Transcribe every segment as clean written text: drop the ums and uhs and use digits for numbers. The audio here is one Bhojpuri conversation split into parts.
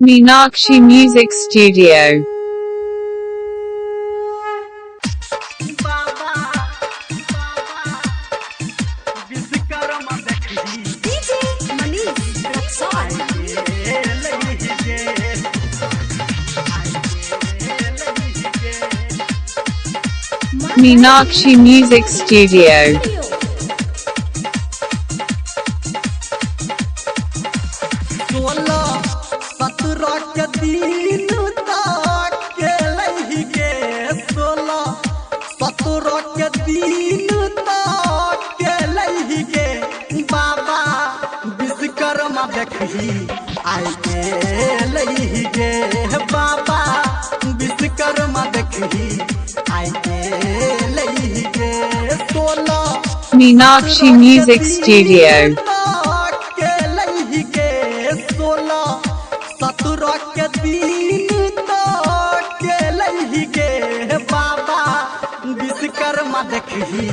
Meenakshi Music Studio. Meenakshi Music Studio. बाबा विश्वकर्मा देखी आई के लही गे बाबा विश्वकर्मा देखी आई के लही गे 16 Meenakshi Music Studio. के लही गे 16 17 के दिन तो के लही गे बाबा विश्वकर्मा देखी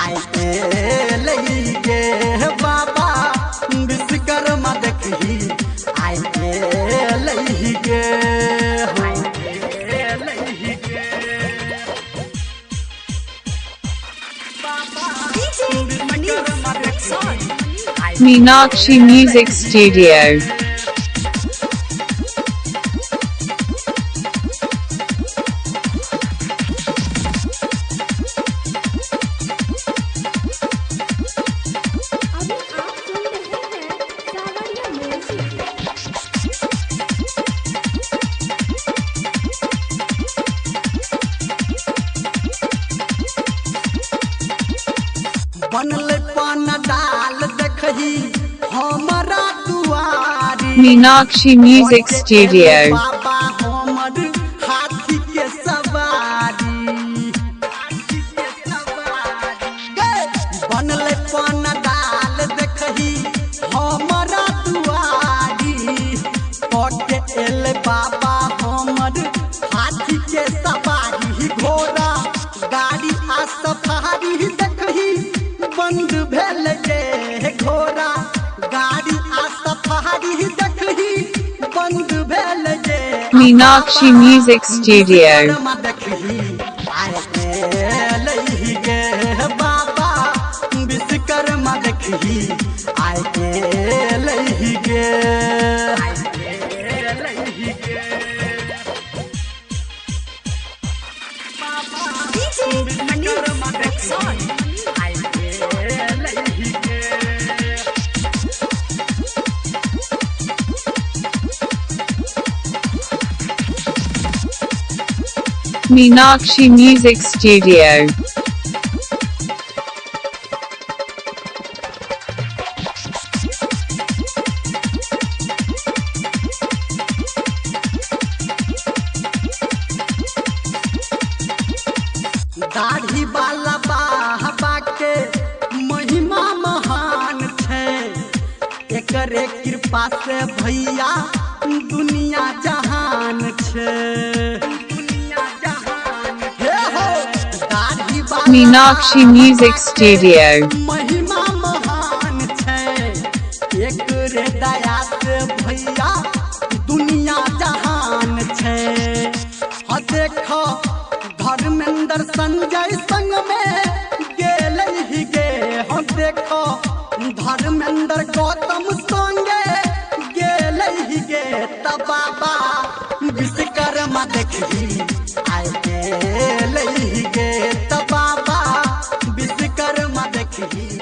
आई के लही गे बाबा विश्वकर्मा देखी आई के लही गे Meenakshi Music Studio. बनल पान डाल देखही हमारा दुआरी Meenakshi Music Studio. बाबा हमर हाथी के सवारी बनल पान डाल देखही हमारा दुआरी पके एल बाबा हमर हाथी के सवारी घोड़ा गाड़ी आ सफारी देखही बंद भेल गे घोड़ा गाड़ी आ सफारी देखही बंद भेल गे Meenakshi Music Studio. देखही आए के लही गे बाबा विश्वकर्मा देखही आए के लही गे Meenakshi Music Studio. दाढ़ी वाला बाबा के महिमा महान छे एकरे कृपा से भैया दुनिया जहान छे हे हो दाढ़ी वाला Meenakshi Music Studio. महिमा महान छे एकरे दया से भैया दुनिया जहान छे ह देखो धर्मेंद्र संजय संग में गेल ही गे हम देखो धर्मेंद्र गौतम संगे गेल ही गे तब बाबा विश्वकर्मा देखी आए के लही गे तब बाबा विश्वकर्मा देखी